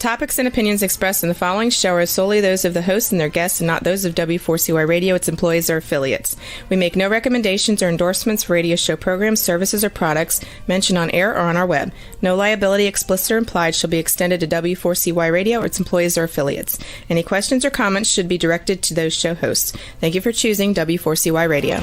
topics and opinions expressed in the following show are solely those of the host and their guests and not those of W4CY Radio, its employees, or affiliates. We make no recommendations or endorsements for radio show programs, services, or products mentioned on air or on our web. No liability, explicit or implied, shall be extended to W4CY Radio or its employees or affiliates. Any questions or comments should be directed to those show hosts. Thank you for choosing W4CY Radio.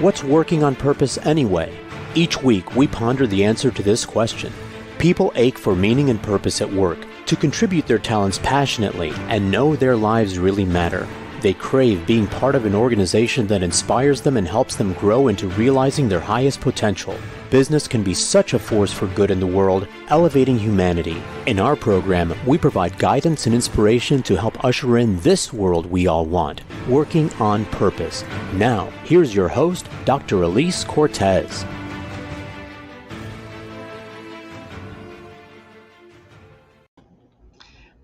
What's working on purpose anyway? Each week, we ponder the answer to this question. People ache for meaning and purpose at work, to contribute their talents passionately and know their lives really matter. They crave being part of an organization that inspires them and helps them grow into realizing their highest potential. Business can be such a force for good in the world, elevating humanity. In our program, we provide guidance and inspiration to help usher in this world we all want, working on purpose. Now, here's your host, Dr. Elise Cortez.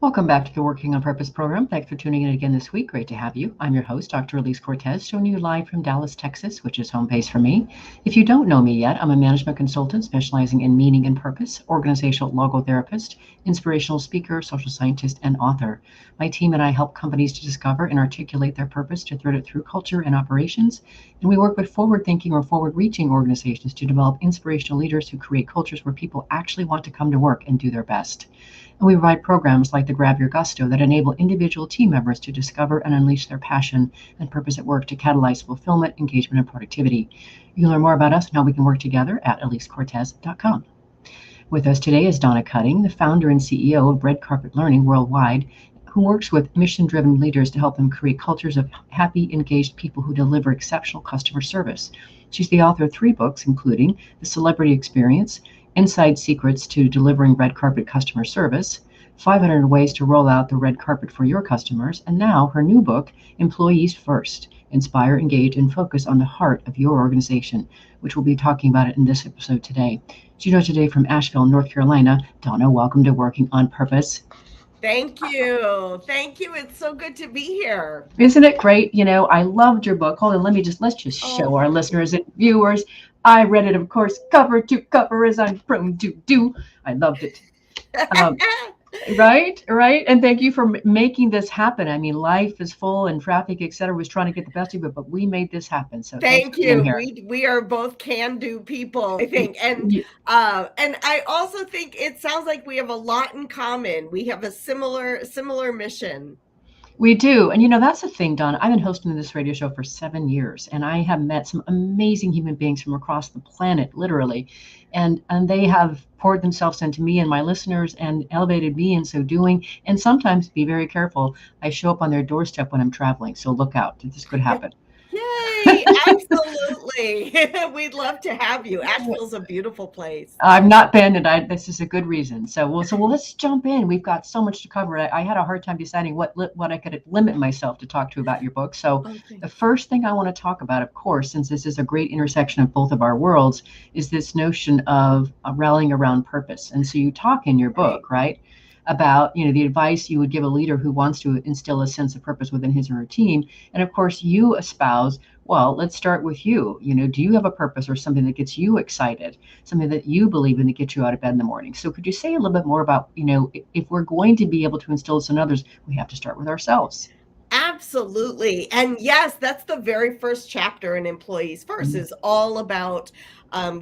Welcome back to the Working on Purpose program. Thanks for tuning in again this week. Great to have you. I'm your host, Dr. Elise Cortez, showing you live from Dallas, Texas, which is home base for me. If you don't know me yet, I'm a management consultant specializing in meaning and purpose, organizational logotherapist, inspirational speaker, social scientist, and author. My team and I help companies to discover and articulate their purpose to thread it through culture and operations. And we work with forward-thinking or forward-reaching organizations to develop inspirational leaders who create cultures where people actually want to come to work and do their best. And we provide programs like the Grab Your Gusto that enable individual team members to discover and unleash their passion and purpose at work to catalyze fulfillment, engagement, and productivity. You can learn more about us and how we can work together at elisecortez.com. With us today is Donna Cutting, the founder and CEO of Red Carpet Learning Worldwide, who works with mission-driven leaders to help them create cultures of happy, engaged people who deliver exceptional customer service. She's the author of 3 books, including The Celebrity Experience, Inside Secrets to Delivering Red Carpet Customer Service, 500 Ways to Roll Out the Red Carpet for Your Customers, and now her new book, Employees First, Inspire, Engage, and Focus on the Heart of Your Organization, which we'll be talking about it in this episode today. Today from Asheville, North Carolina. Donna, welcome to Working on Purpose. Thank you. Thank you. It's so good to be here. Isn't it great? You know, I loved your book. Hold on, let's just show our listeners and viewers. I read it, of course, cover to cover, as I'm prone to do. I loved it. Right. And thank you for making this happen. I mean, life is full and traffic, et cetera, was trying to get the best of it, but we made this happen. So thank you. We are both can-do people, I think. And I also think it sounds like we have a lot in common. We have a similar mission. We do. And, you know, that's the thing, Donna. I've been hosting this radio show for 7 years, and I have met some amazing human beings from across the planet, literally. And they have poured themselves into me and my listeners and elevated me in so doing. And sometimes, be very careful, I show up on their doorstep when I'm traveling. So look out. This could happen. Yay! Absolutely. We'd love to have you. Asheville's a beautiful place. I've not been, and this is a good reason. So let's jump in. We've got so much to cover. I had a hard time deciding what I could limit myself to talk to about your book. So The first thing I want to talk about, of course, since this is a great intersection of both of our worlds, is this notion of rallying around purpose. And so you talk in your book, right? About, you know, the advice you would give a leader who wants to instill a sense of purpose within his or her team. And of course, you espouse, well, let's start with you. You know, do you have a purpose or something that gets you excited, something that you believe in that gets you out of bed in the morning? So could you say a little bit more about, you know, if we're going to be able to instill this in others, we have to start with ourselves. Absolutely. And yes, that's the very first chapter in Employees First is all about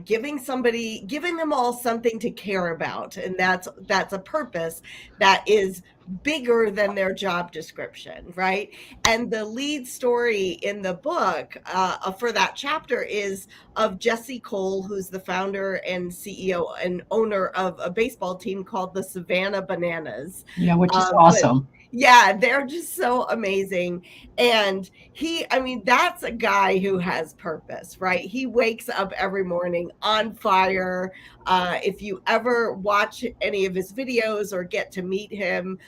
giving them all something to care about. And that's a purpose that is bigger than their job description, right? And the lead story in the book for that chapter is of Jesse Cole, who's the founder and CEO and owner of a baseball team called the Savannah Bananas. Yeah, which is awesome. Yeah, they're just so amazing. And that's a guy who has purpose, right? He wakes up every morning on fire. If you ever watch any of his videos or get to meet him,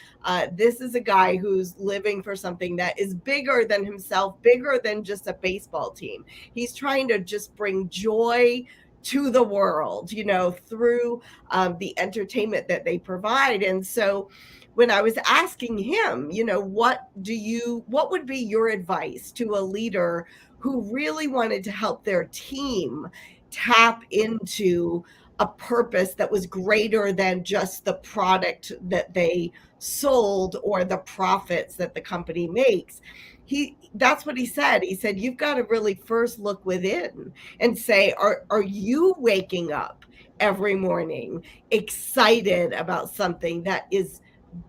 this is a guy who's living for something that is bigger than himself, bigger than just a baseball team. He's trying to just bring joy to the world, you know, through the entertainment that they provide. And so when I was asking him, you know, what would be your advice to a leader who really wanted to help their team tap into a purpose that was greater than just the product that they sold or the profits that the company makes. That's what he said. He said, you've got to really first look within and say, are you waking up every morning excited about something that is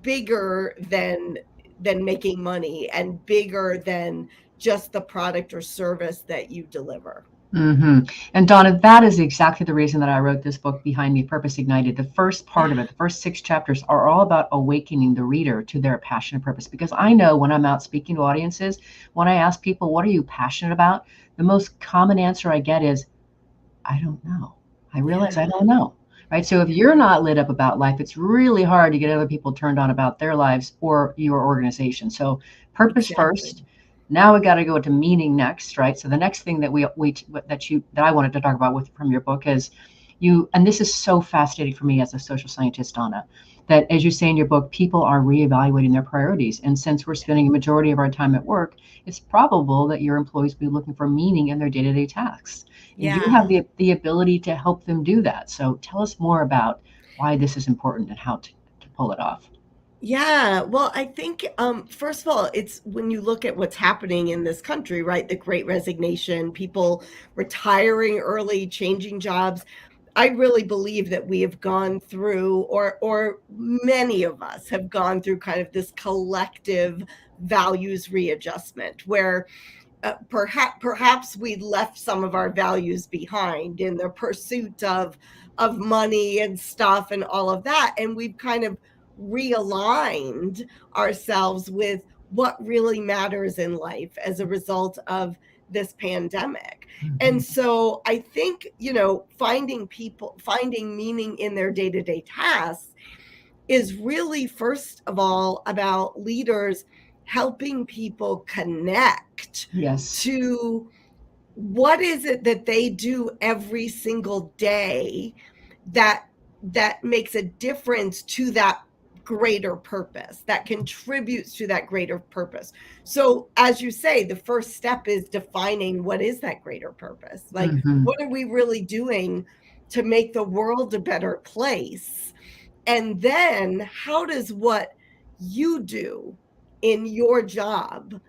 bigger than making money and bigger than just the product or service that you deliver? Mm-hmm. And Donna, that is exactly the reason that I wrote this book, Behind Me, Purpose Ignited. The first part of it, the first 6 chapters, are all about awakening the reader to their passion and purpose. Because I know when I'm out speaking to audiences, when I ask people, what are you passionate about? The most common answer I get is, I don't know. I realize I don't know. Right. So if you're not lit up about life, it's really hard to get other people turned on about their lives or your organization. So purpose first. Now we got to go to meaning next, right? So the next thing that that I wanted to talk about from your book is and this is so fascinating for me as a social scientist, Donna, that as you say in your book, people are reevaluating their priorities. And since we're spending a majority of our time at work, it's probable that your employees will be looking for meaning in their day-to-day tasks. And you have the ability to help them do that. So tell us more about why this is important and how to pull it off. Yeah, well, I think, first of all, it's when you look at what's happening in this country, right? The Great Resignation, people retiring early, changing jobs. I really believe that we have gone through, or many of us have gone through kind of this collective values readjustment where perhaps we left some of our values behind in the pursuit of money and stuff and all of that, and we've kind of realigned ourselves with what really matters in life as a result of this pandemic. And so I think, finding meaning in their day-to-day tasks is really, first of all, about leaders helping people connect to what is it that they do every single day that makes a difference to that greater purpose, that contributes to that greater purpose. So as you say, the first step is defining what is that greater purpose. Like, what are we really doing to make the world a better place? And then how does what you do in your job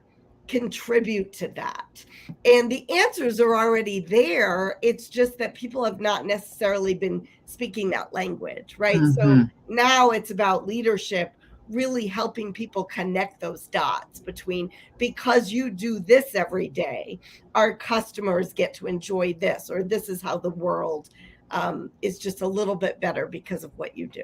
contribute to that? And the answers are already there. It's just that people have not necessarily been speaking that language, right? So now it's about leadership really helping people connect those dots between, because you do this every day, our customers get to enjoy this, or this is how the world is just a little bit better because of what you do.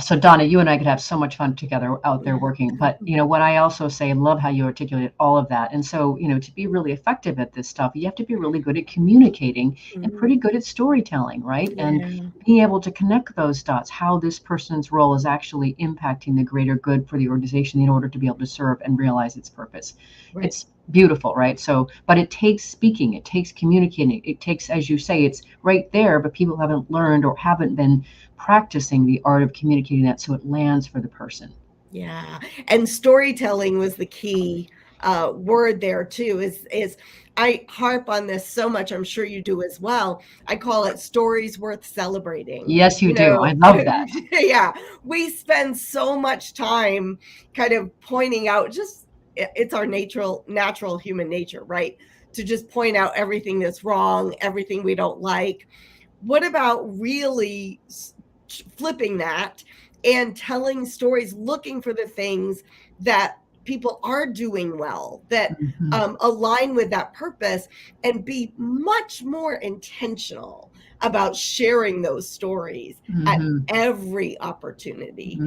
So Donna, you and I could have so much fun together out there working. But what I also say, and love how you articulated all of that. And so, to be really effective at this stuff, you have to be really good at communicating and pretty good at storytelling, right? And being able to connect those dots, how this person's role is actually impacting the greater good for the organization in order to be able to serve and realize its purpose. Right. It's beautiful, right? So, but it takes speaking, it takes communicating, it takes, as you say, it's right there, but people haven't learned or haven't been practicing the art of communicating that so it lands for the person. Yeah. And storytelling was the key word there too, is I harp on this so much. I'm sure you do as well. I call it stories worth celebrating. Yes, you do. I love that. Yeah. We spend so much time kind of pointing out, just it's our natural human nature, right? To just point out everything that's wrong, everything we don't like. What about really flipping that and telling stories, looking for the things that people are doing well, that align with that purpose, and be much more intentional about sharing those stories at every opportunity.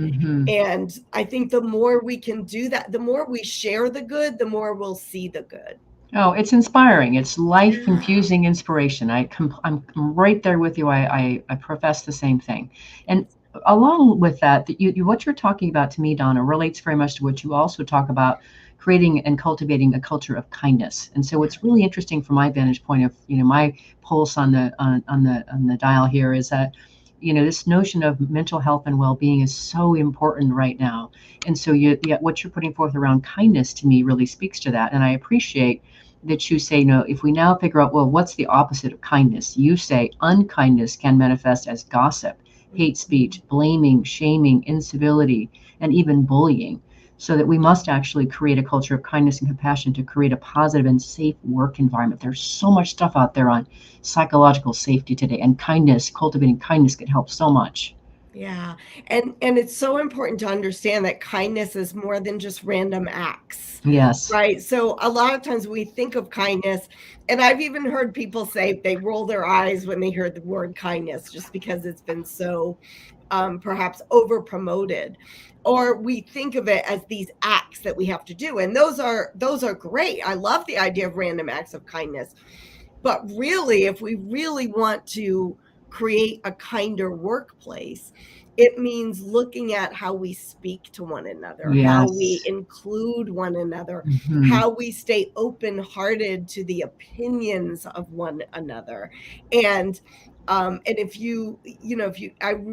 And I think the more we can do that, the more we share the good, the more we'll see the good. Oh, it's inspiring. It's life-infusing inspiration. I'm right there with you. I profess the same thing. And along with that, what you're talking about to me, Donna, relates very much to what you also talk about, creating and cultivating a culture of kindness. And so what's really interesting from my vantage point of, my pulse on the dial here is that, this notion of mental health and well-being is so important right now. And so what you're putting forth around kindness to me really speaks to that. And I appreciate that you say, if we now figure out, well, what's the opposite of kindness? You say unkindness can manifest as gossip, hate speech, blaming, shaming, incivility, and even bullying. So that we must actually create a culture of kindness and compassion to create a positive and safe work environment. There's so much stuff out there on psychological safety today, and kindness, cultivating kindness, can help so much. Yeah. And it's so important to understand that kindness is more than just random acts. Yes. Right. So a lot of times we think of kindness, and I've even heard people say they roll their eyes when they hear the word kindness just because it's been so perhaps over promoted, or we think of it as these acts that we have to do. And those are great. I love the idea of random acts of kindness. But really, if we really want to create a kinder workplace, it means looking at how we speak to one another, how we Yes. include one another, Mhm. how we stay open-hearted to the opinions of one another. And if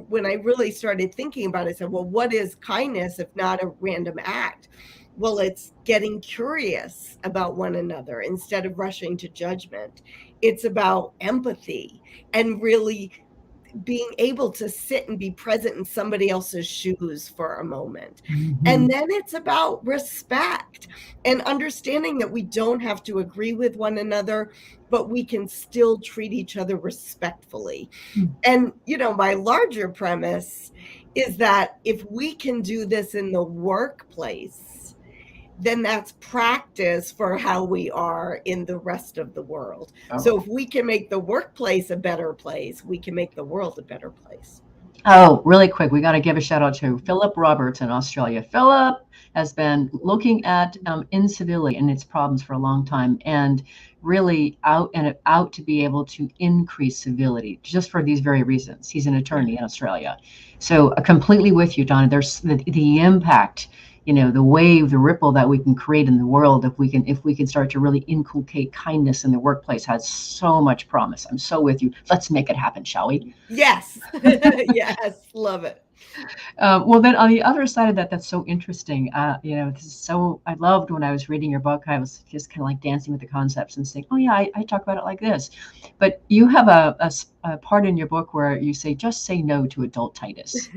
when I really started thinking about it, I said, well, what is kindness if not a random act? Well, it's getting curious about one another instead of rushing to judgment. It's about empathy and really being able to sit and be present in somebody else's shoes for a moment. Mhm. And then it's about respect and understanding that we don't have to agree with one another, but we can still treat each other respectfully. And, my larger premise is that if we can do this in the workplace, then that's practice for how we are in the rest of the world. So if we can make the workplace a better place, we can make the world a better place. Oh, really quick, we got to give a shout out to Philip Roberts in Australia. Philip has been looking at incivility and its problems for a long time, and really out to be able to increase civility just for these very reasons. He's an attorney in Australia. So completely with you, Donna. There's the impact, the wave, the ripple that we can create in the world if we can start to really inculcate kindness in the workplace has so much promise. I'm so with you. Let's make it happen, shall we? Yes. Yes. Love it. Well, then on the other side of that, that's so interesting. This is so, I loved when I was reading your book, I was just kind of like dancing with the concepts and saying, oh yeah, I talk about it like this. But you have a part in your book where you say, just say no to adultitis.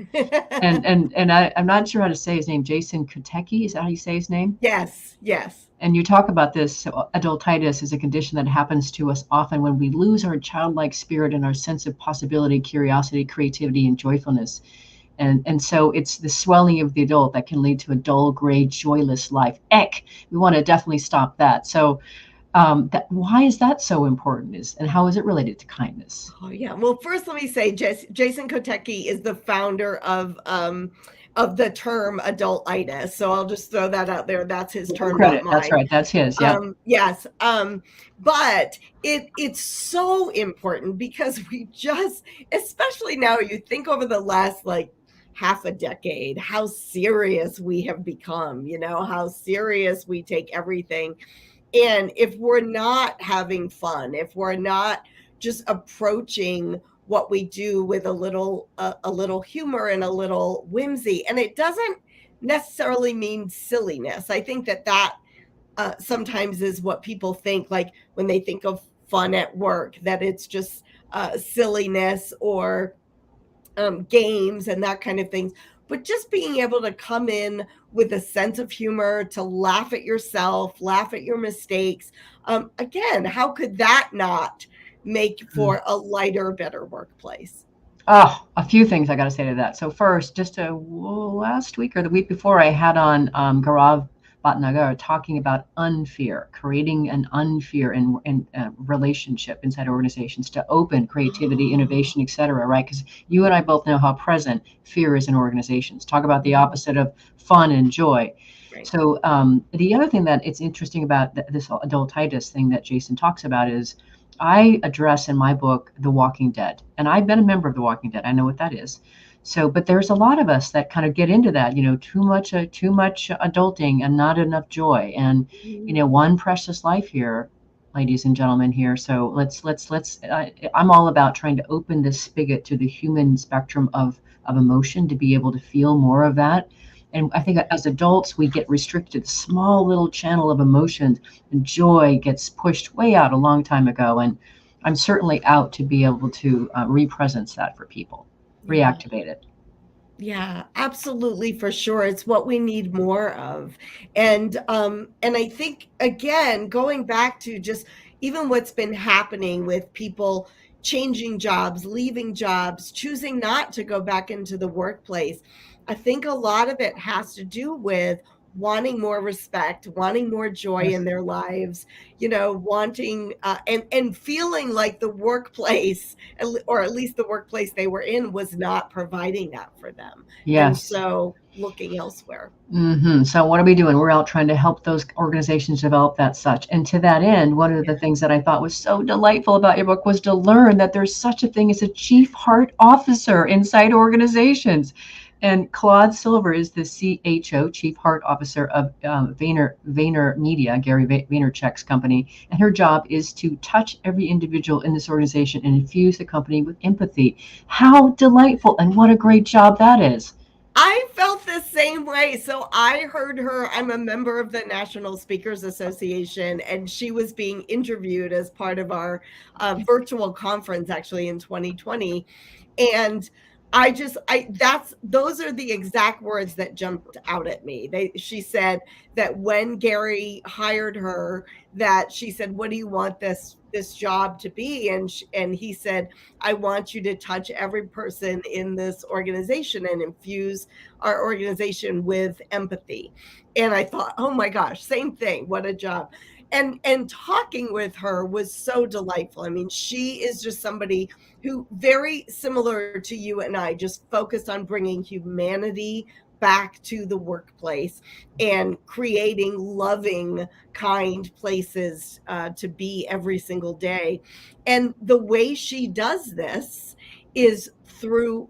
And I'm not sure how to say his name. Jason Kotecki, is that how you say his name? Yes. Yes. And you talk about this. So adultitis is a condition that happens to us often when we lose our childlike spirit and our sense of possibility, curiosity, creativity, and joyfulness. And so it's the swelling of the adult that can lead to a dull, gray, joyless life. We want to definitely stop that. So why is that so important? And how is it related to kindness? Oh yeah. Well, first let me say Jason Kotecki is the founder of the term adultitis. So I'll just throw that out there. That's his term, Credit. not mine. That's right. That's his. Yeah. Yes. But it's so important because we just, especially now, you think over the last half a decade, how serious we have become, how serious we take everything. And if we're not having fun, if we're not just approaching what we do with a little humor and a little whimsy, and it doesn't necessarily mean silliness. I think that sometimes is what people think, like when they think of fun at work, that it's just silliness or games and that kind of things. But just being able to come in with a sense of humor, to laugh at yourself, laugh at your mistakes. Again, how could that not make for a lighter, better workplace? Oh, a few things I got to say to that. So first, just last week or the week before, I had on Gaurav Bhatnagar talking about unfear, creating an unfear in relationship inside organizations to open creativity, innovation, etc. Right? Because you and I both know how present fear is in organizations. Talk about the opposite of fun and joy. Right. So the other thing that it's interesting about this adultitis thing that Jason talks about is I address in my book The Walking Dead, and I've been a member of The Walking Dead. I know what that is. So, but there's a lot of us that kind of get into that, too much adulting and not enough joy, and one precious life here, ladies and gentlemen here. So let's. I'm all about trying to open this spigot to the human spectrum of emotion to be able to feel more of that, And I think as adults, we get restricted, small little channel of emotions, and joy gets pushed way out a long time ago. And I'm certainly out to be able to re-presence that for people, reactivate it. Yeah, absolutely, for sure. It's what we need more of. And I think, again, going back to just even what's been happening with people changing jobs, leaving jobs, choosing not to go back into the workplace, I think a lot of it has to do with wanting more respect, wanting more joy Yes. in their lives, wanting and feeling like the workplace, or at least the workplace they were in, was not providing that for them. And Yes. so looking elsewhere. So what are we doing? We're out trying to help those organizations develop that such. And to that end, one of the things that I thought was so delightful about your book was to learn that there's such a thing as a chief heart officer inside organizations. And Claude Silver is the CHO, Chief Heart Officer of Vayner Media, Gary Vaynerchuk's company. And her job is to touch every individual in this organization and infuse the company with empathy. How delightful, and what a great job that is. I felt the same way. So I heard her. I'm a member of the National Speakers Association, and she was being interviewed as part of our virtual conference, actually, in 2020. And those are the exact words that jumped out at me. She said that when Gary hired her, that she said, "What do you want this job to be?" And he said, "I want you to touch every person in this organization and infuse our organization with empathy." And I thought, oh my gosh, same thing. What a job. And talking with her was so delightful. I mean, she is just somebody who, very similar to you and I, just focused on bringing humanity back to the workplace and creating loving, kind places to be every single day. And the way she does this is through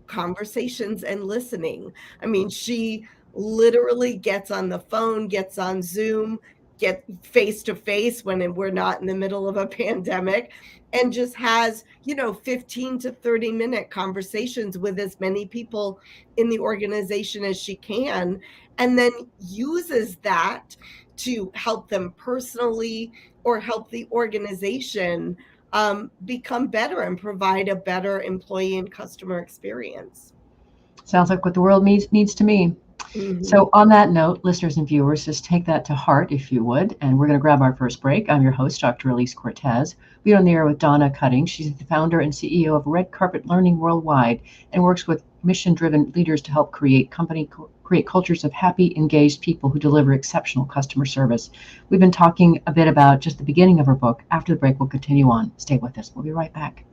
conversations and listening. I mean, she literally gets on the phone, gets on Zoom, get face to face when we're not in the middle of a pandemic, and just has 15 to 30-minute conversations with as many people in the organization as she can, and then uses that to help them personally or help the organization become better and provide a better employee and customer experience. Sounds like what the world needs to me. Mm-hmm. So on that note, listeners and viewers, just take that to heart, if you would. And we're going to grab our first break. I'm your host, Dr. Elise Cortez. We're on the air with Donna Cutting. She's the founder and CEO of Red Carpet Learning Worldwide and works with mission-driven leaders to help create cultures of happy, engaged people who deliver exceptional customer service. We've been talking a bit about just the beginning of her book. After the break, we'll continue on. Stay with us. We'll be right back.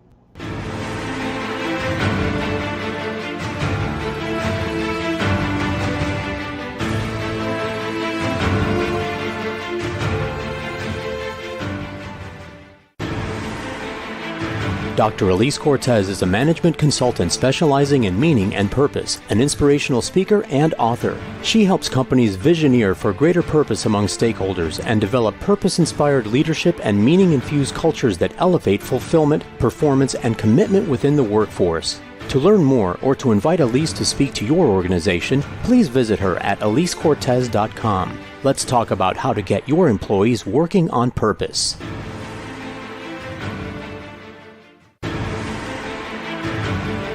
Dr. Elise Cortez is a management consultant specializing in meaning and purpose, an inspirational speaker and author. She helps companies visioneer for greater purpose among stakeholders and develop purpose-inspired leadership and meaning-infused cultures that elevate fulfillment, performance, and commitment within the workforce. To learn more or to invite Elise to speak to your organization, please visit her at elisecortez.com. Let's talk about how to get your employees working on purpose.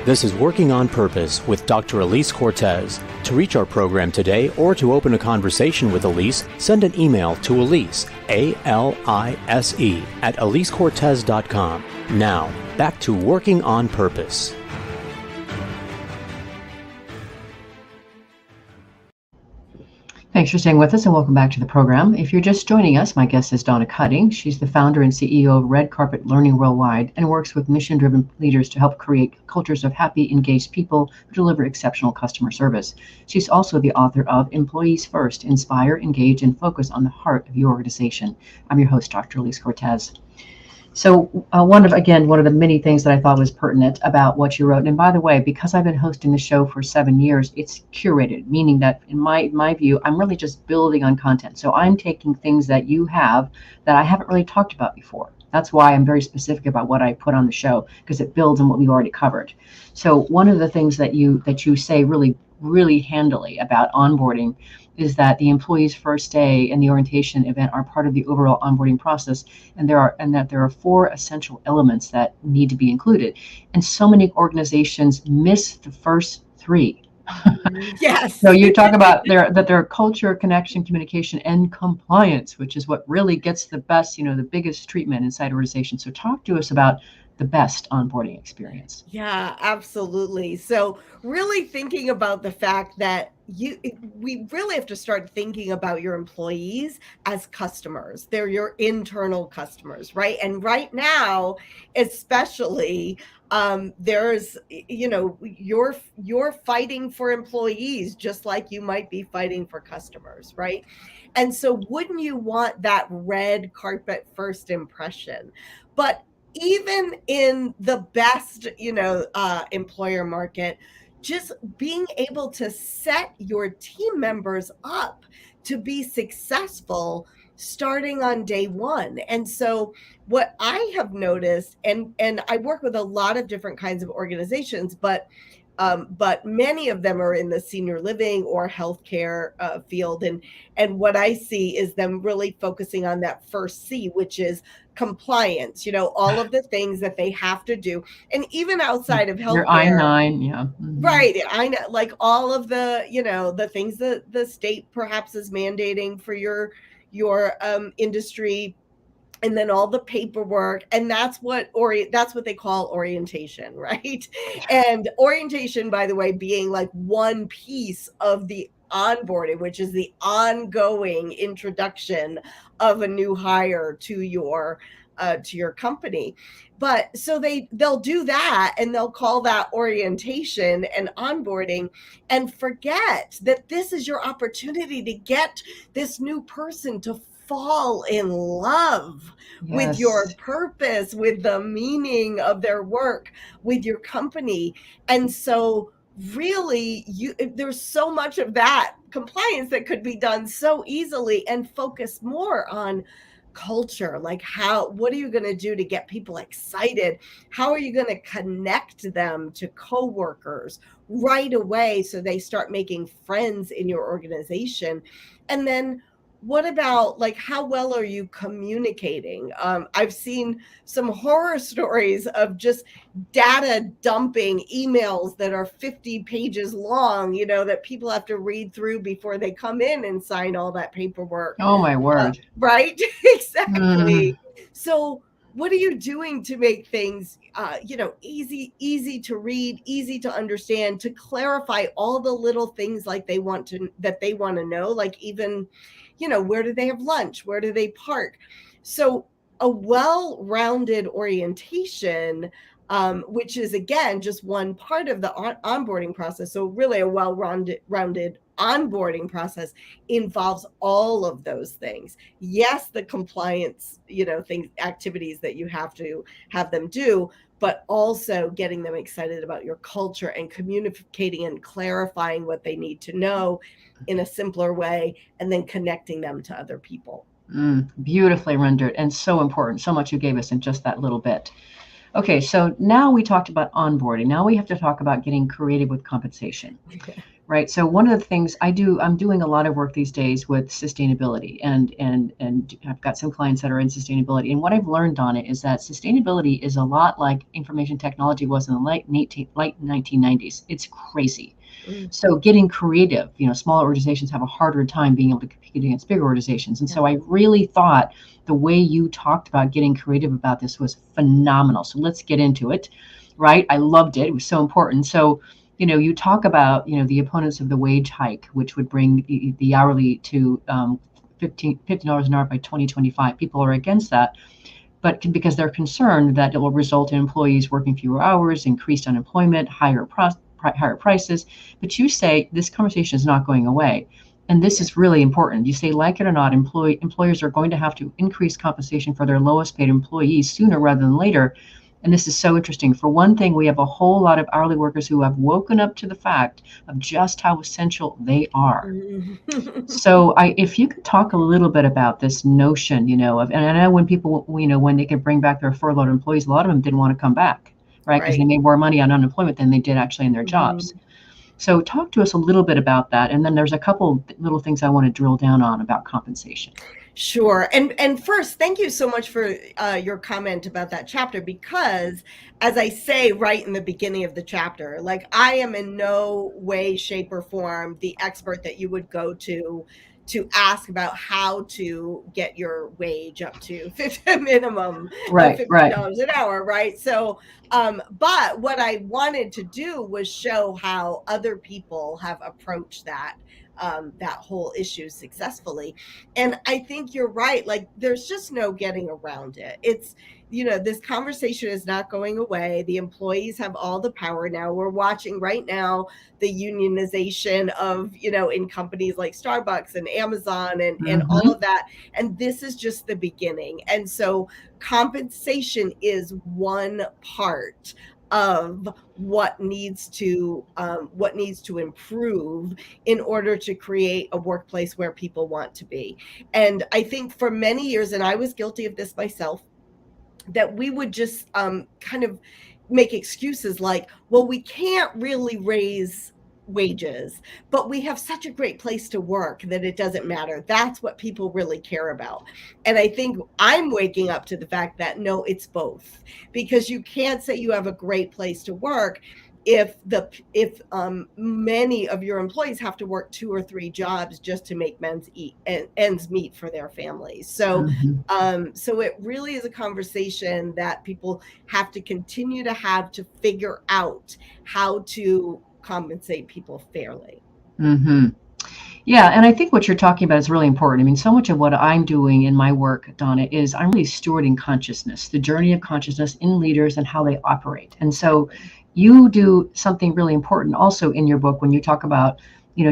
This is Working on Purpose with Dr. Elise Cortez. To reach our program today or to open a conversation with Elise, send an email to Elise, A-L-I-S-E, at elisecortez.com. Now, back to Working on Purpose. Thanks for staying with us and welcome back to the program. If you're just joining us, my guest is Donna Cutting. She's the founder and CEO of Red Carpet Learning Worldwide and works with mission-driven leaders to help create cultures of happy, engaged people who deliver exceptional customer service. She's also the author of Employees First, Inspire, Engage, and Focus on the Heart of Your Organization. I'm your host, Dr. Elise Cortez. So one of the many things that I thought was pertinent about what you wrote, and by the way, because I've been hosting the show for 7 years, it's curated, meaning that in my view, I'm really just building on content. So I'm taking things that you have that I haven't really talked about before. That's why I'm very specific about what I put on the show, because it builds on what we've already covered. So one of the things that you say really really handily about onboarding is that the employee's first day and the orientation event are part of the overall onboarding process, and that there are 4 essential elements that need to be included. And so many organizations miss the first 3. Yes. So you talk about their culture, connection, communication, and compliance, which is what really gets the best, the biggest treatment inside organizations. So talk to us about the best onboarding experience. Yeah, absolutely. So really thinking about the fact that we really have to start thinking about your employees as customers. They're your internal customers, right? And right now, especially, there's, you're fighting for employees just like you might be fighting for customers, right? And so wouldn't you want that red carpet first impression? But even in the best, employer market, just being able to set your team members up to be successful starting on day one. And so what I have noticed, and I work with a lot of different kinds of organizations, but many of them are in the senior living or healthcare field. And what I see is them really focusing on that first C, which is compliance, all of the things that they have to do. And even outside of Your healthcare, I-9, yeah. Mm-hmm. right. I know, like all of the, the things that the state perhaps is mandating for your industry, and then all the paperwork, and that's what they call orientation, right? And orientation, by the way, being like one piece of the onboarding, which is the ongoing introduction of a new hire to your company. But so they'll do that, and they'll call that orientation and onboarding, and forget that this is your opportunity to get this new person to fall in love with your purpose, with the meaning of their work, with your company. And so really there's so much of that compliance that could be done so easily, and focus more on culture. Like what are you going to do to get people excited? How are you going to connect them to coworkers right away so they start making friends in your organization? And then what about, like, how well are you communicating? I've seen some horror stories of just data dumping emails that are 50 pages long, that people have to read through before they come in and sign all that paperwork. Oh, my word. Right? Exactly. So what are you doing to make things, easy to read, easy to understand, to clarify all the little things like they want to know, like even, where do they have lunch? Where do they park? So a well-rounded orientation, which is, again, just one part of the onboarding process. So really a well-rounded onboarding process involves all of those things. Yes, the compliance, activities that you have to have them do, but also getting them excited about your culture and communicating and clarifying what they need to know in a simpler way, and then connecting them to other people. Beautifully rendered, and so important. So much you gave us in just that little bit. Okay, so now we talked about onboarding. Now we have to talk about getting creative with compensation. Okay. Right. So one of the things I'm doing a lot of work these days with sustainability, and I've got some clients that are in sustainability. And what I've learned, Donna, is that sustainability is a lot like information technology was in the late 1990s. It's crazy. So getting creative, small organizations have a harder time being able to compete against bigger organizations. And so I really thought the way you talked about getting creative about this was phenomenal. So let's get into it. Right. I loved it. It was so important. So you talk about, the opponents of the wage hike, which would bring the hourly to $50 an hour by 2025. People are against that, but because they're concerned that it will result in employees working fewer hours, increased unemployment, higher prices. But you say this conversation is not going away. And this is really important. You say, like it or not, employers are going to have to increase compensation for their lowest paid employees sooner rather than later. And this is so interesting. For one thing, we have a whole lot of hourly workers who have woken up to the fact of just how essential they are. So if you could talk a little bit about this notion, and I know when people, when they could bring back their furloughed employees, a lot of them didn't want to come back, right? Because they made more money on unemployment than they did actually in their jobs. So talk to us a little bit about that. And then there's a couple little things I want to drill down on about compensation. Sure. And first, thank you so much for your comment about that chapter, because as I say right in the beginning of the chapter, like, I am in no way, shape, or form the expert that you would go to ask about how to get your wage up to 50 minimum of $50 an hour, right? So, but what I wanted to do was show how other people have approached that whole issue successfully. And I think you're right. Like, there's just no getting around it. It's, this conversation is not going away. The employees have all the power now. We're watching right now the unionization of, in companies like Starbucks and Amazon and all of that. And this is just the beginning. And so compensation is one part of what needs to improve in order to create a workplace where people want to be. And I think for many years, and I was guilty of this myself, that we would just kind of make excuses like, well, we can't really raise wages, but we have such a great place to work that it doesn't matter. That's what people really care about. And I think I'm waking up to the fact that no, it's both, because you can't say you have a great place to work if many of your employees have to work 2 or 3 jobs just to make ends meet for their families. So, so it really is a conversation that people have to continue to have to figure out how to compensate people fairly. Yeah, and I think what you're talking about is really important. I mean, so much of what I'm doing in my work, Donna, is I'm really stewarding consciousness, the journey of consciousness in leaders and how they operate. And so you do something really important also in your book when you talk about,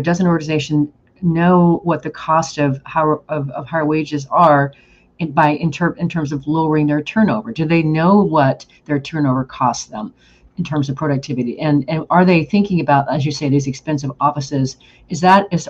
does an organization know what the cost of higher wages are in terms of lowering their turnover? Do they know what their turnover costs them in terms of productivity? And are they thinking about, as you say, these expensive offices?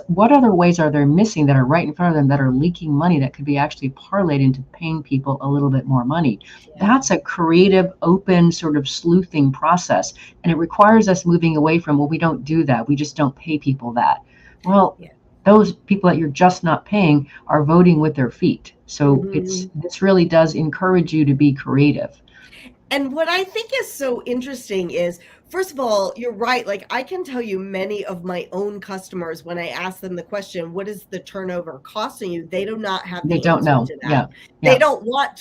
What other ways are they missing that are right in front of them that are leaking money that could be actually parlayed into paying people a little bit more money? Yeah. That's a creative, open sort of sleuthing process. And it requires us moving away from, well, we don't do that. We just don't pay people that. Well, those people that you're just not paying are voting with their feet. So this really does encourage you to be creative. And what I think is so interesting is, first of all, you're right. Like, I can tell you many of my own customers, when I ask them the question, what is the turnover costing you? They do not have the answer to that. Yeah. They don't want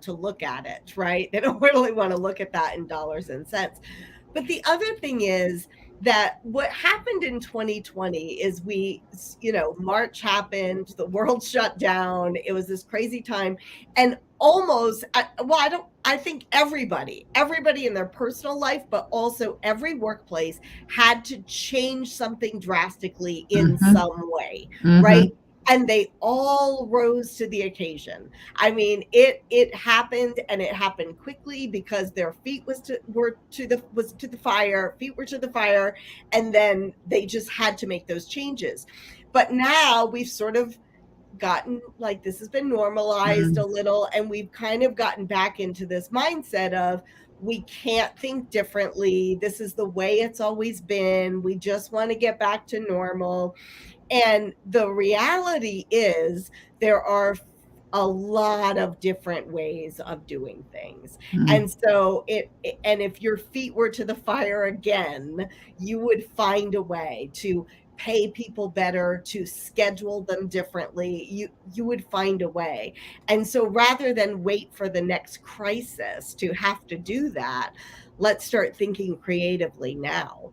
to look at it, right? They don't really want to look at that in dollars and cents. But the other thing is that what happened in 2020 is March happened, the world shut down. It was this crazy time. And I think everybody in their personal life, but also every workplace had to change something drastically in some way, right? And they all rose to the occasion. I mean, it happened, and it happened quickly because their feet were to the fire, and then they just had to make those changes. But now we've sort of gotten, like, this has been normalized a little, and we've kind of gotten back into this mindset of, we can't think differently. This is the way it's always been. We just want to get back to normal. And the reality is there are a lot of different ways of doing things. And so and if your feet were to the fire again, you would find a way to pay people better, to schedule them differently. You would find a way. And so rather than wait for the next crisis to have to do that, let's start thinking creatively now.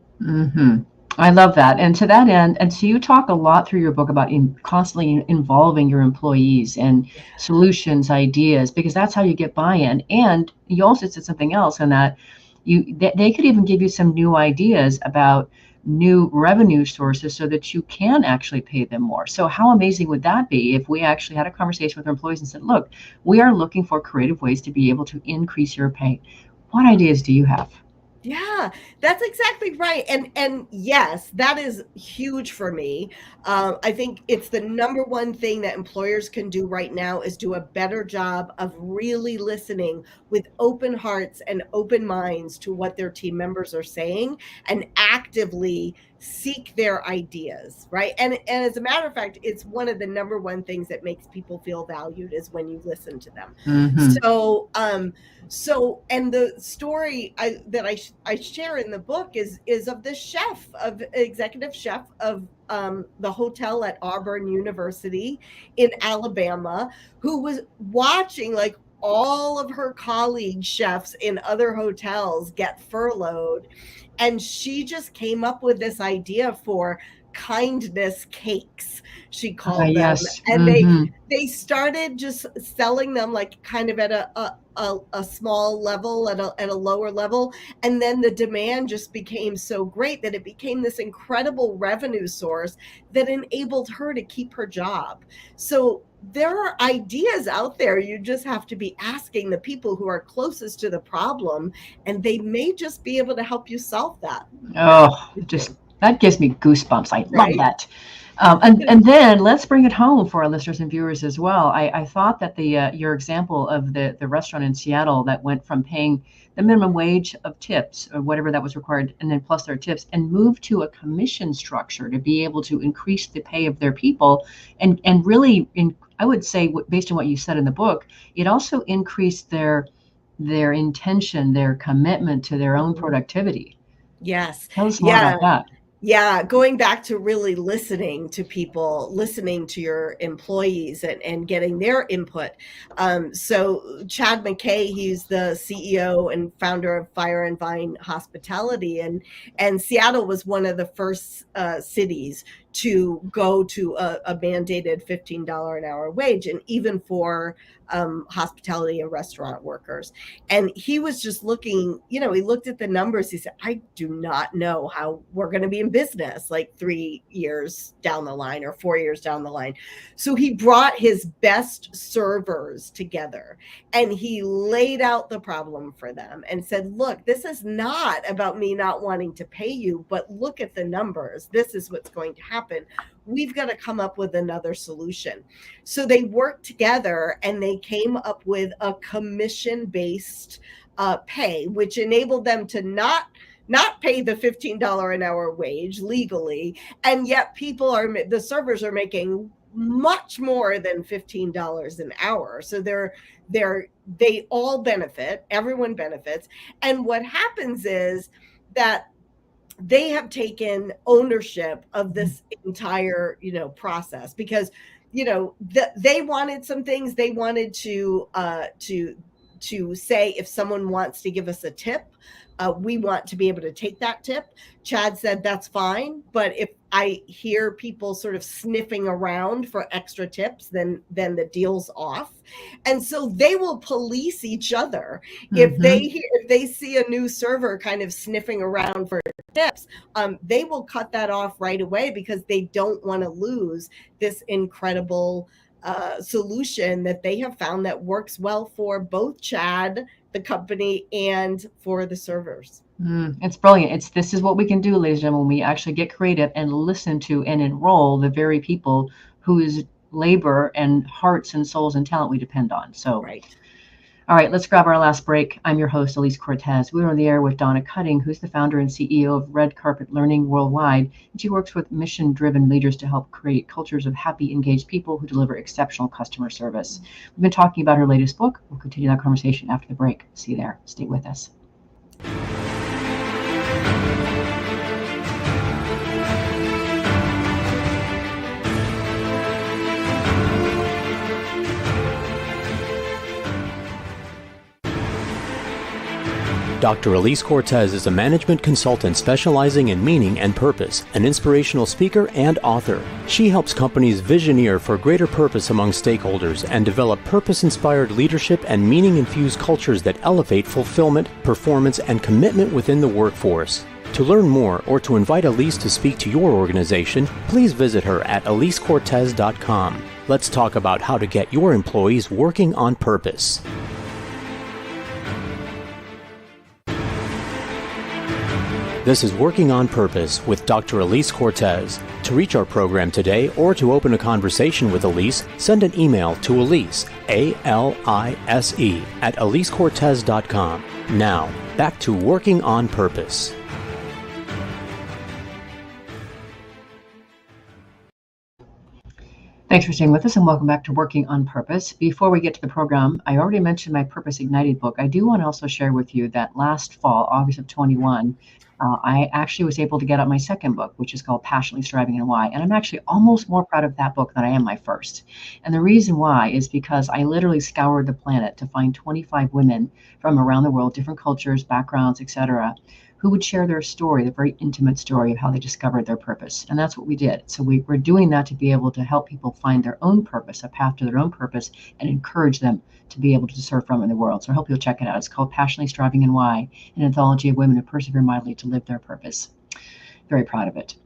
I love that. And to that end, and so you talk a lot through your book about constantly involving your employees and solutions, ideas, because that's how you get buy-in. And you also said something else in that they could even give you some new ideas about new revenue sources so that you can actually pay them more. So how amazing would that be if we actually had a conversation with our employees and said, look, we are looking for creative ways to be able to increase your pay. What ideas do you have? Yeah, that's exactly right. And yes, that is huge for me. I think it's the number one thing that employers can do right now is do a better job of really listening with open hearts and open minds to what their team members are saying and actively seek their ideas, right? And as a matter of fact, it's one of the number one things that makes people feel valued is when you listen to them. So and the story that I share in the book is of the executive chef of the hotel at Auburn University in Alabama, who was watching like all of her colleague chefs in other hotels get furloughed. And she just came up with this idea for kindness cakes, she called them. Yes. And they started just selling them like kind of at a small level, at a lower level. And then the demand just became so great that it became this incredible revenue source that enabled her to keep her job. So there are ideas out there. You just have to be asking the people who are closest to the problem, and they may just be able to help you solve that. Oh, that gives me goosebumps. I love Right? that. And then let's bring it home for our listeners and viewers as well. I thought that your example of the restaurant in Seattle that went from paying the minimum wage of tips or whatever that was required, and then plus their tips, and moved to a commission structure to be able to increase the pay of their people, and really, I would say, based on what you said in the book, it also increased their intention, their commitment to their own productivity. Yes. Tell us more about that. Yeah, going back to really listening to people, listening to your employees and getting their input. So Chad McKay, he's the CEO and founder of Fire and Vine Hospitality. And Seattle was one of the first cities to go to a mandated $15 an hour wage, and even for hospitality and restaurant workers. And he was just looking, he looked at the numbers. He said, I do not know how we're going to be in business like 3 years down the line or 4 years down the line. So he brought his best servers together and he laid out the problem for them and said, look, this is not about me not wanting to pay you, but look at the numbers. This is what's going to happen. We've got to come up with another solution. So they worked together and they came up with a commission-based pay, which enabled them to not pay the $15 an hour wage legally, and yet the servers are making much more than $15 an hour. So they all benefit, everyone benefits. And what happens is that they have taken ownership of this entire, process, because, they wanted some things. They wanted to say, if someone wants to give us a tip, we want to be able to take that tip. Chad said, that's fine. But if I hear people sort of sniffing around for extra tips, then the deal's off. And so they will police each other. If they see a new server kind of sniffing around for tips, they will cut that off right away, because they don't want to lose this incredible solution that they have found that works well for both Chad, the company, and for the servers. It's brilliant. This is what we can do, ladies and gentlemen, when we actually get creative and listen to and enroll the very people whose labor and hearts and souls and talent we depend on. So, right. All right, let's grab our last break. I'm your host, Elise Cortez. We're on the air with Donna Cutting, who's the founder and CEO of Red Carpet Learning Worldwide. And she works with mission-driven leaders to help create cultures of happy, engaged people who deliver exceptional customer service. We've been talking about her latest book. We'll continue that conversation after the break. See you there. Stay with us. Dr. Elise Cortez is a management consultant specializing in meaning and purpose, an inspirational speaker and author. She helps companies visioneer for greater purpose among stakeholders and develop purpose-inspired leadership and meaning-infused cultures that elevate fulfillment, performance, and commitment within the workforce. To learn more or to invite Elise to speak to your organization, please visit her at elisecortez.com. Let's talk about how to get your employees working on purpose. This is Working on Purpose with Dr. Elise Cortez. To reach our program today or to open a conversation with Elise, send an email to Elise, A-L-I-S-E, at EliseCortez.com. Now, back to Working on Purpose. Thanks for staying with us and welcome back to Working on Purpose. Before we get to the program, I already mentioned my Purpose Ignited book. I do want to also share with you that last fall, August of 21, I actually was able to get out my second book, which is called Passionately Striving and Why. And I'm actually almost more proud of that book than I am my first. And the reason why is because I literally scoured the planet to find 25 women from around the world, different cultures, backgrounds, etc., who would share their story, the very intimate story of how they discovered their purpose. And that's what we did. So we're doing that to be able to help people find their own purpose, a path to their own purpose, and encourage them to be able to serve from in the world. So I hope you'll check it out. It's called Passionately Striving and Why, an anthology of women who persevere mightily to live their purpose. Very proud of it.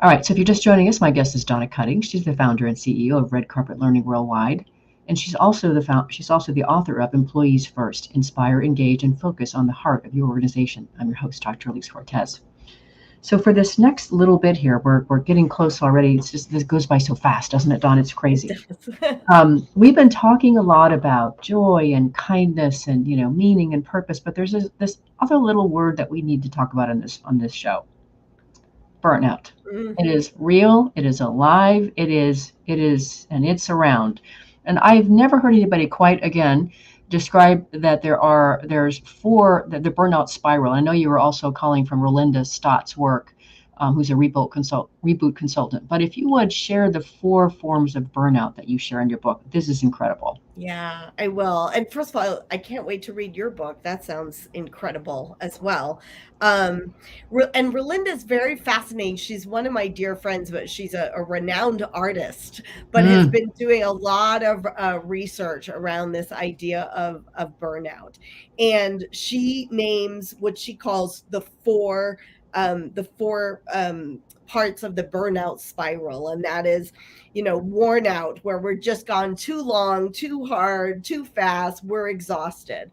All right, so if you're just joining us, my guest is Donna Cutting. She's the founder and CEO of Red Carpet Learning Worldwide. And she's also the author of Employees First, Inspire, Engage, and Focus on the Heart of Your Organization. I'm your host, Dr. Elise Cortez. So for this next little bit here, we're getting close already. It's just, this goes by so fast, doesn't it, Dawn? It's crazy. We've been talking a lot about joy and kindness and, meaning and purpose, but there's this other little word that we need to talk about on this show. Burnout. Mm-hmm. It is real. It is alive. It is, and it's around. And I've never heard anybody quite again describe that there's the burnout spiral. I know you were also calling from Rolinda Stott's work, who's a reboot consultant. But if you would share the 4 forms of burnout that you share in your book, this is incredible. Yeah, I will. And first of all, I can't wait to read your book. That sounds incredible as well. And Rolinda's very fascinating. She's one of my dear friends, but she's a renowned artist, but has been doing a lot of research around this idea of burnout. And she names what she calls the four parts of the burnout spiral. And that is, worn out, where we're just gone too long, too hard, too fast. We're exhausted.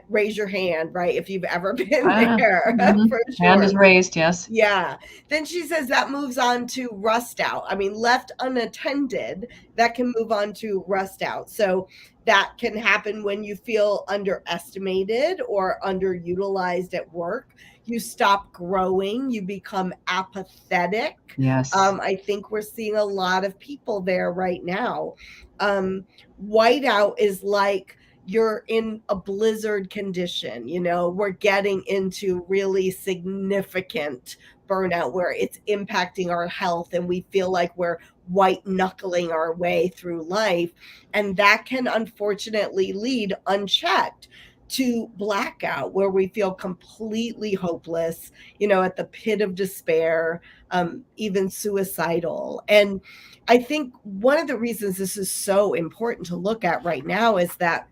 Raise your hand, right? If you've ever been there. For sure. Hand is raised, yes. Yeah. Then she says that moves on to rust out. I mean, left unattended, that can move on to rust out. So that can happen when you feel underestimated or underutilized at work. You stop growing, you become apathetic. Yes. I think we're seeing a lot of people there right now. Whiteout is like you're in a blizzard condition. We're getting into really significant burnout where it's impacting our health and we feel like we're white knuckling our way through life. And that can unfortunately lead unchecked to blackout, where we feel completely hopeless, at the pit of despair, even suicidal. And I think one of the reasons this is so important to look at right now is that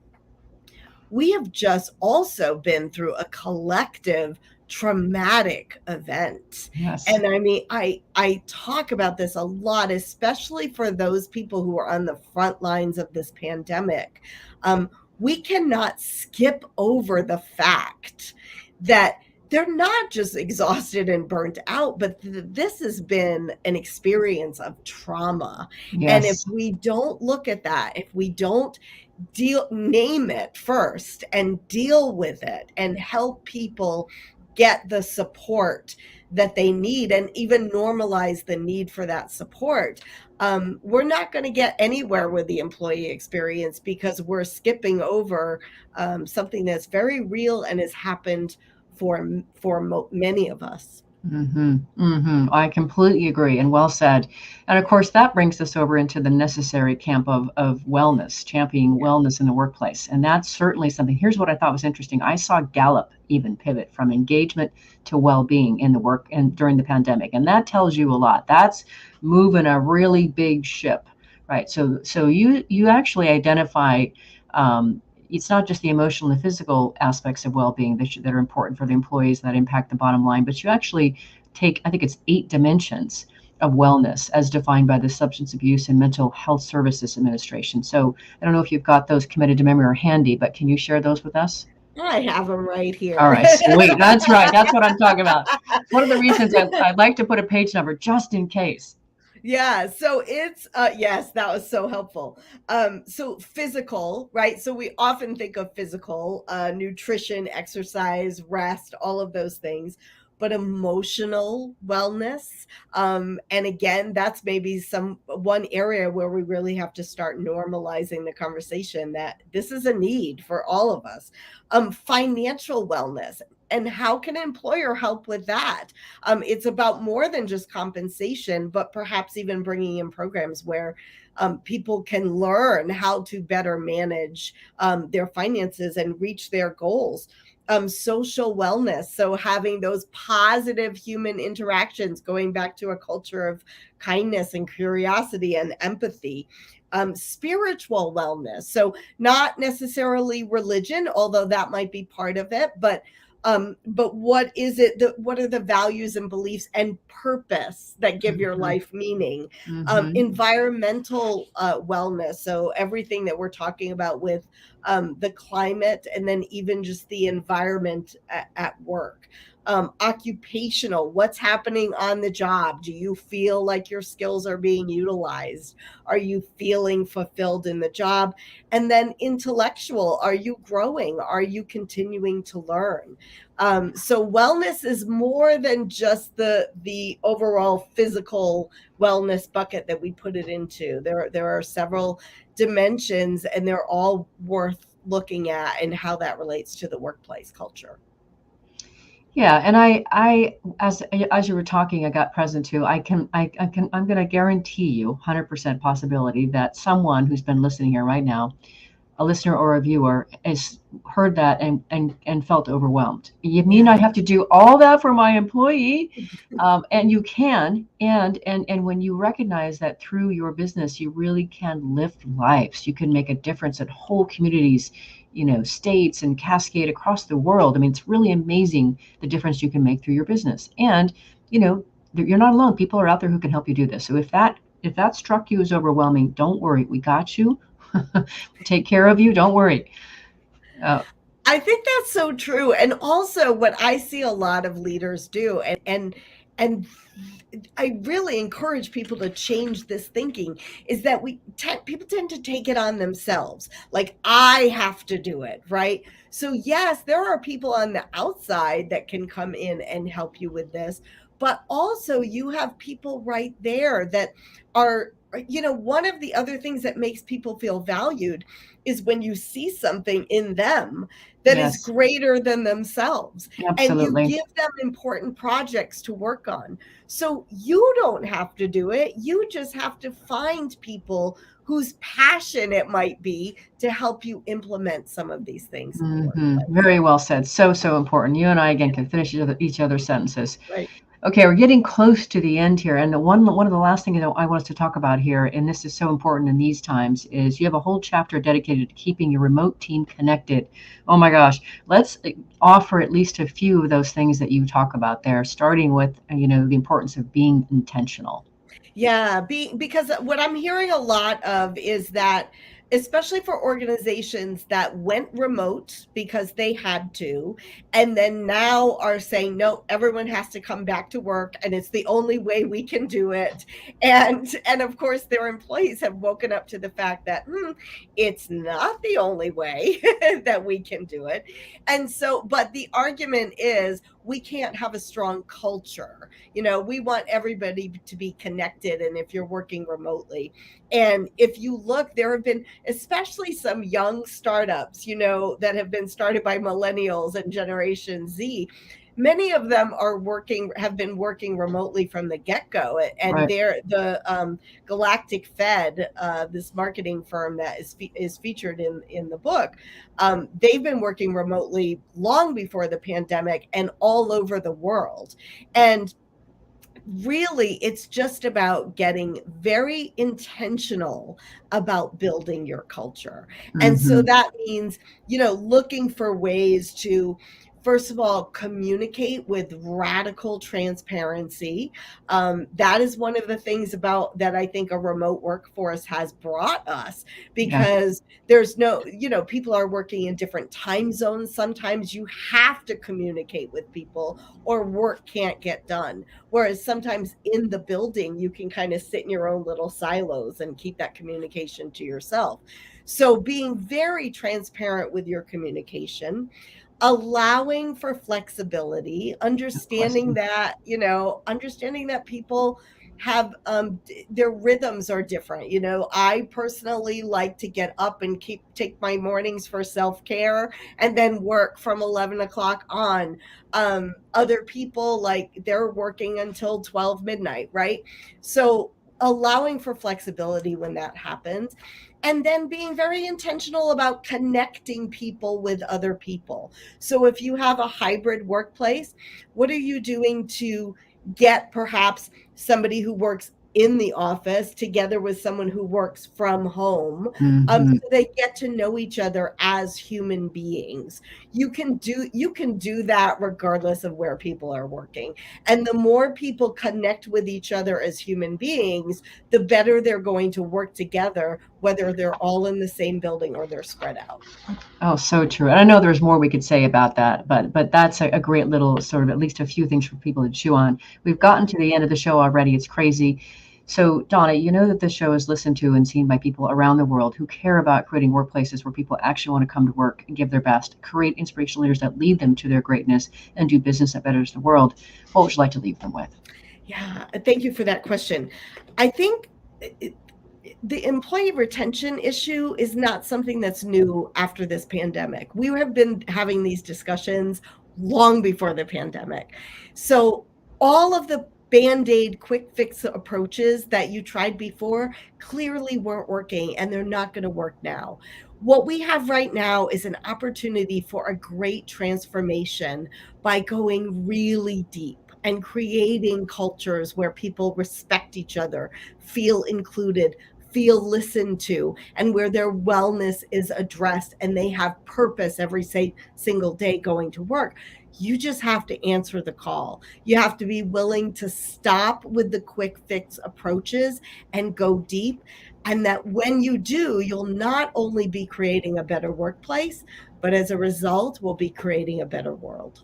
we have just also been through a collective traumatic event. Yes. And I mean, I talk about this a lot, especially for those people who are on the front lines of this pandemic. We cannot skip over the fact that they're not just exhausted and burnt out, but this has been an experience of trauma. Yes. And if we don't look at that, if we don't name it first and deal with it and help people get the support that they need and even normalize the need for that support, we're not going to get anywhere with the employee experience because we're skipping over something that's very real and has happened for many of us. Mm-hmm. Mm-hmm. I completely agree, and well said. And of course, that brings us over into the necessary camp of wellness, championing wellness in the workplace. And that's certainly something. Here's what I thought was interesting. I saw Gallup even pivot from engagement to well-being in the work and during the pandemic. And that tells you a lot. That's moving a really big ship, right? So you actually identify it's not just the emotional and the physical aspects of well-being that are important for the employees that impact the bottom line, but you actually take, I think it's 8 dimensions of wellness as defined by the Substance Abuse and Mental Health Services Administration. So I don't know if you've got those committed to memory or handy, but can you share those with us? I have them right here. All right, sweet. That's right. That's what I'm talking about. One of the reasons I'd like to put a page number just in case. Yeah, so it's yes, that was so helpful. So physical, right? So we often think of physical, nutrition, exercise, rest, all of those things, but emotional wellness. And again, that's maybe one area where we really have to start normalizing the conversation that this is a need for all of us. Financial wellness. And how can an employer help with that? It's about more than just compensation, but perhaps even bringing in programs where people can learn how to better manage their finances and reach their goals. Social wellness. So having those positive human interactions, going back to a culture of kindness and curiosity and empathy. Spiritual wellness. So not necessarily religion, although that might be part of it, but what is it what are the values and beliefs and purpose that give your life meaning? Environmental wellness, so everything that we're talking about with the climate, and then even just the environment at work. Occupational, what's happening on the job? Do you feel like your skills are being utilized? Are you feeling fulfilled in the job? And then intellectual, are you growing? Are you continuing to learn? So wellness is more than just the overall physical wellness bucket that we put it into. There are several dimensions, and they're all worth looking at and how that relates to the workplace culture. Yeah, and I as you were talking, I got present too. I'm going to guarantee you 100% possibility that someone who's been listening here right now, a listener or a viewer, has heard that and felt overwhelmed. You mean I have to do all that for my employee? And you can, and when you recognize that through your business, you really can lift lives. You can make a difference at whole communities, states, and cascade across the world. I mean, it's really amazing the difference you can make through your business. And, you're not alone. People are out there who can help you do this. So if that struck you as overwhelming, don't worry. We got you. Take care of you. Don't worry. I think that's so true. And also what I see a lot of leaders do, and I really encourage people to change this thinking, is that people tend to take it on themselves. Like, I have to do it, right? So yes, there are people on the outside that can come in and help you with this, but also you have people right there that are, one of the other things that makes people feel valued is when you see something in them that is greater than themselves. Absolutely. And you give them important projects to work on. So you don't have to do it. You just have to find people whose passion it might be to help you implement some of these things. Very well said. So important. You and I, again, can finish each other's sentences. Right. Okay, we're getting close to the end here. And one of the last things I want us to talk about here, and this is so important in these times, is you have a whole chapter dedicated to keeping your remote team connected. Oh my gosh. Let's offer at least a few of those things that you talk about there, starting with, the importance of being intentional. Yeah, because what I'm hearing a lot of is that, especially for organizations that went remote because they had to, and then now are saying, no, everyone has to come back to work, and it's the only way we can do it. And of course, their employees have woken up to the fact that it's not the only way that we can do it. And so, but the argument is, we can't have a strong culture. We want everybody to be connected. And if you're working remotely, and if you look, there have been especially some young startups, that have been started by millennials and Generation Z. Many of them have been working remotely from the get-go, and Right. they're the Galactic Fed, this marketing firm that is featured in the book. They've been working remotely long before the pandemic and all over the world. And really, it's just about getting very intentional about building your culture. And so that means, looking for ways to first of all, communicate with radical transparency. That is one of the things about that I think a remote workforce has brought us, because there's no, people are working in different time zones. Sometimes you have to communicate with people or work can't get done. Whereas sometimes in the building, you can kind of sit in your own little silos and keep that communication to yourself. So being very transparent with your communication, allowing for flexibility, understanding that people have their rhythms are different. I personally like to get up and take my mornings for self-care and then work from 11 o'clock on. Other people, like, they're working until 12 midnight, right? So allowing for flexibility when that happens, and then being very intentional about connecting people with other people. So if you have a hybrid workplace, what are you doing to get perhaps somebody who works in the office together with someone who works from home, so they get to know each other as human beings? You can do that regardless of where people are working. And the more people connect with each other as human beings, the better they're going to work together, whether they're all in the same building or they're spread out. Oh, so true. And I know there's more we could say about that, but that's a great little sort of at least a few things for people to chew on. We've gotten to the end of the show already. It's crazy. So, Donna, you know that this show is listened to and seen by people around the world who care about creating workplaces where people actually want to come to work and give their best, create inspirational leaders that lead them to their greatness, and do business that betters the world. What would you like to leave them with? Yeah, thank you for that question. I think the employee retention issue is not something that's new after this pandemic. We have been having these discussions long before the pandemic. So all of the Band-Aid quick fix approaches that you tried before clearly weren't working, and they're not going to work now. What we have right now is an opportunity for a great transformation by going really deep and creating cultures where people respect each other, feel included, feel listened to, and where their wellness is addressed and they have purpose every single day going to work. You just have to answer the call. You have to be willing to stop with the quick fix approaches and go deep. And that when you do, you'll not only be creating a better workplace, but as a result, we'll be creating a better world.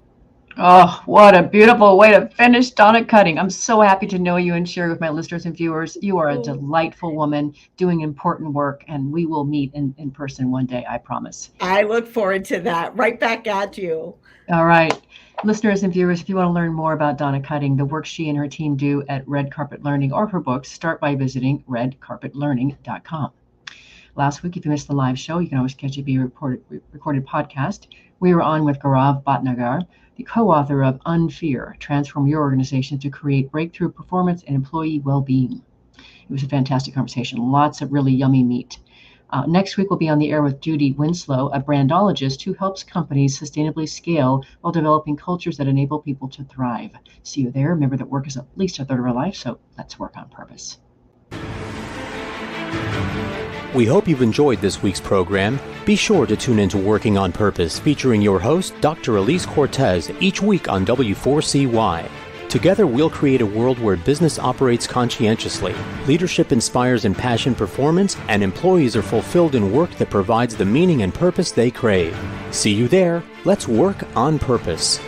Oh, what a beautiful way to finish, Donna Cutting. I'm so happy to know you and share with my listeners and viewers. You are a delightful woman doing important work, and we will meet in person one day, I promise. I look forward to that. Right back at you. All right. Listeners and viewers, if you want to learn more about Donna Cutting, the work she and her team do at Red Carpet Learning, or her books, start by visiting redcarpetlearning.com. Last week, if you missed the live show, you can always catch a recorded podcast. We were on with Gaurav Bhatnagar, the co-author of Unfear, Transform Your Organization to Create Breakthrough Performance and Employee Well-Being. It was a fantastic conversation, lots of really yummy meat. Next week, we'll be on the air with Judy Winslow, a brandologist who helps companies sustainably scale while developing cultures that enable people to thrive. See you there. Remember that work is at least a third of our life, so let's work on purpose. We hope you've enjoyed this week's program. Be sure to tune into Working on Purpose, featuring your host, Dr. Elise Cortez, each week on W4CY. Together, we'll create a world where business operates conscientiously, leadership inspires impassioned performance, and employees are fulfilled in work that provides the meaning and purpose they crave. See you there. Let's work on purpose.